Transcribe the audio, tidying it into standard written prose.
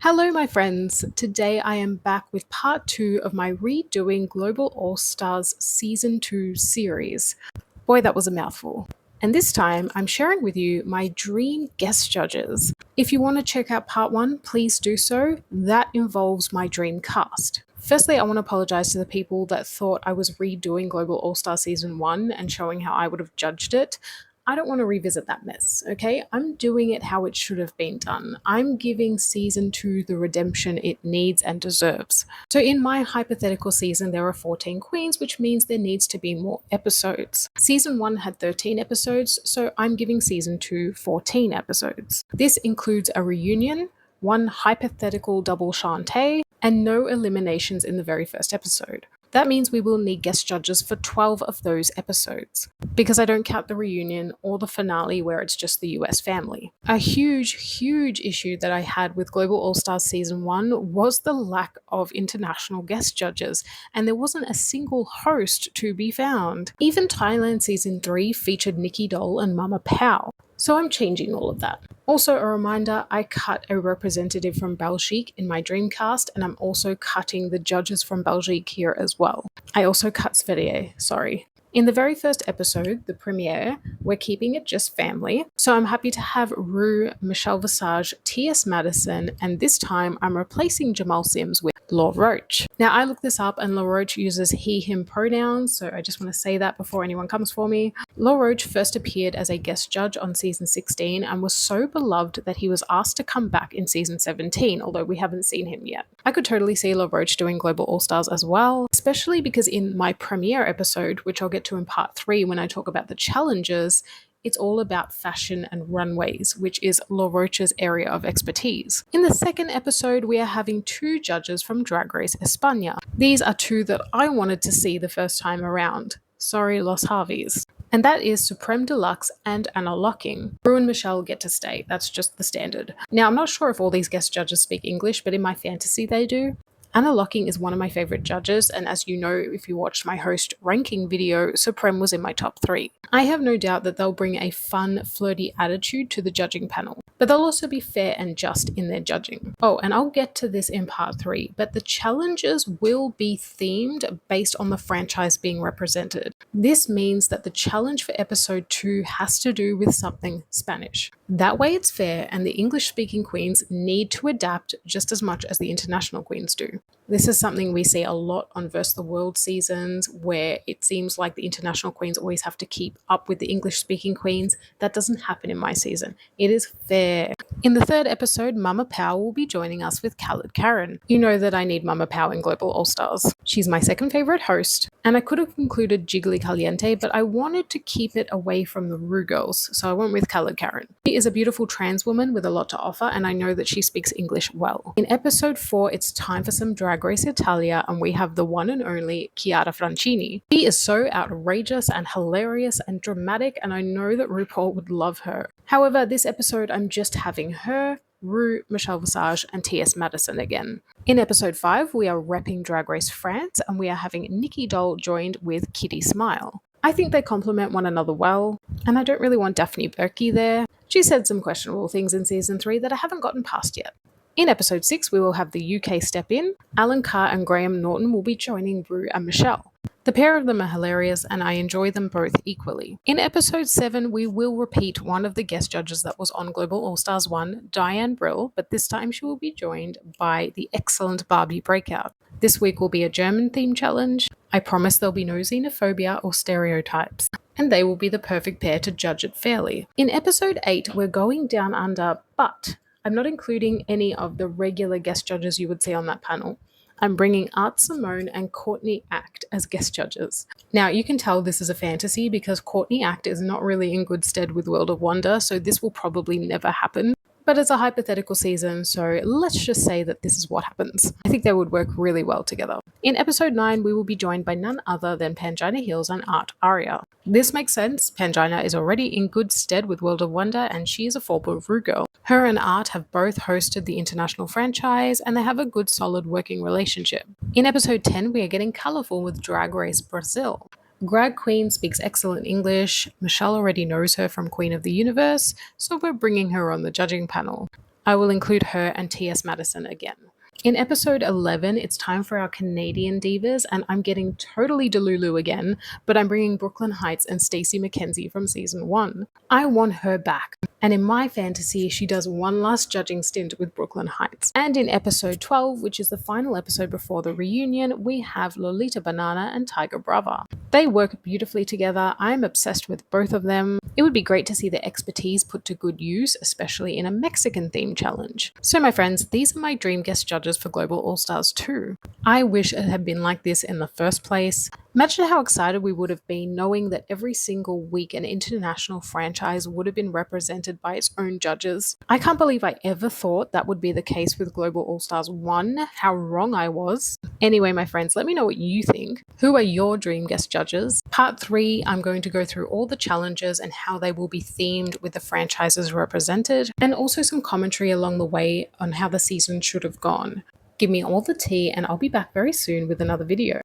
Hello, my friends. Today I am back with part two of my Redoing Global All Stars Season 2 series. Boy, that was a mouthful. And this time I'm sharing with you my dream guest judges. If you want to check out part one, please do so. That involves my dream cast. Firstly, I want to apologize to the people that thought I was redoing Global All Star Season 1 and showing how I would have judged it. I don't want to revisit that mess, okay? I'm doing it how it should have been done. I'm giving season 2 the redemption it needs and deserves. So, in my hypothetical season, there are 14 queens, which means there needs to be more episodes. Season 1 had 13 episodes, so I'm giving season 2 14 episodes. This includes a reunion, one hypothetical double Shantae, and no eliminations in the very first episode. That means we will need guest judges for 12 of those episodes, because I don't count the reunion or the finale where it's just the US family. A huge issue that I had with Global All Stars Season 1 was the lack of international guest judges, and there wasn't a single host to be found. Even Thailand Season 3 featured Nikki Doll and Mama Pow. So I'm changing all of that. Also, a reminder, I cut a representative from Belgique in my Dreamcast, and I'm also cutting the judges from Belgique here as well. I also cut Sverige, sorry. In the very first episode, the premiere, we're keeping it just family. So I'm happy to have Rue, Michelle Visage, T.S. Madison, and this time I'm replacing Jamal Sims with Law Roach. Now, I looked this up and Law Roach uses he, him pronouns, so I just want to say that before anyone comes for me. Law Roach first appeared as a guest judge on season 16 and was so beloved that he was asked to come back in season 17, although we haven't seen him yet. I could totally see Law Roach doing Global All Stars as well, especially because in my premiere episode, which I'll get to in part 3 when I talk about the challenges, it's all about fashion and runways, which is Law Roach's area of expertise. In the second episode, we are having 2 judges from Drag Race España. These are 2 that I wanted to see the first time around. Sorry, Los Harveys. And that is Supreme Deluxe and Anna Locking. Rue and Michelle get to stay. That's just the standard. Now, I'm not sure if all these guest judges speak English, but in my fantasy they do. Anna Locking is one of my favorite judges, and as you know, if you watched my host ranking video, Supreme was in my top 3. I have no doubt that they'll bring a fun, flirty attitude to the judging panel, but they'll also be fair and just in their judging. Oh, and I'll get to this in part 3, but the challenges will be themed based on the franchise being represented. This means that the challenge for episode 2 has to do with something Spanish. That way it's fair, and the English-speaking queens need to adapt just as much as the international queens do. This is something we see a lot on Versus the World seasons, where it seems like the international queens always have to keep up with the English-speaking queens. That doesn't happen in my season. It is fair. In the third episode, Mama Pow will be joining us with Khaled Karen. You know that I need Mama Pow in Global All Stars. She's my second favorite host, and I could have included Jiggly Caliente, but I wanted to keep it away from the Rue girls, so I went with Khaled Karen. She is a beautiful trans woman with a lot to offer, and I know that she speaks English well. In episode 4, it's time for some Drag Race Italia, and we have the one and only Chiara Francini. She is so outrageous and hilarious and dramatic, and I know that RuPaul would love her. However, this episode I'm just having her, Rue, Michelle Visage, and T.S. Madison again. In episode 5, we are repping Drag Race France, and we are having Nikki Doll joined with Kitty Smile. I think they complement one another well, and I don't really want Daphne Berkey there. She said some questionable things in season 3 that I haven't gotten past yet. In episode 6, we will have the UK step in. Alan Carr and Graham Norton will be joining Rue and Michelle. The pair of them are hilarious, and I enjoy them both equally. In episode 7, we will repeat one of the guest judges that was on Global All Stars 1, Diane Brill, but this time she will be joined by the excellent Barbie Breakout. This week will be a German theme challenge. I promise there'll be no xenophobia or stereotypes, and they will be the perfect pair to judge it fairly. In episode 8, we're going down under, but I'm not including any of the regular guest judges you would see on that panel. I'm bringing Art Simone and Courtney Act as guest judges. Now, you can tell this is a fantasy because Courtney Act is not really in good stead with World of Wonder, so this will probably never happen. But it's a hypothetical season, so let's just say that this is what happens. I think they would work really well together. In episode 9, we will be joined by none other than Pangina Hills and Art Aria. This makes sense. Pangina is already in good stead with World of Wonder, and she is a Fall Rue girl. Her and Art have both hosted the international franchise, and they have a good solid working relationship. In episode 10, we are getting colourful with Drag Race Brazil. Drag Queen speaks excellent English. Michelle already knows her from Queen of the Universe, so we're bringing her on the judging panel. I will include her and T.S. Madison again. In episode 11, it's time for our Canadian divas, and I'm getting totally Delulu again, but I'm bringing Brooklyn Heights and Stacey McKenzie from season 1. I want her back, and in my fantasy, she does one last judging stint with Brooklyn Heights. And in episode 12, which is the final episode before the reunion, we have Lolita Banana and Tiger Brava. They work beautifully together. I'm obsessed with both of them. It would be great to see their expertise put to good use, especially in a Mexican themed challenge. So my friends, these are my dream guest judges for Global All Stars 2. I wish it had been like this in the first place. Imagine how excited we would have been knowing that every single week an international franchise would have been represented by its own judges. I can't believe I ever thought that would be the case with Global All Stars 1. How wrong I was. Anyway, my friends, let me know what you think. Who are your dream guest judges? Part 3, I'm going to go through all the challenges and how they will be themed with the franchises represented, and also some commentary along the way on how the season should have gone. Give me all the tea, and I'll be back very soon with another video.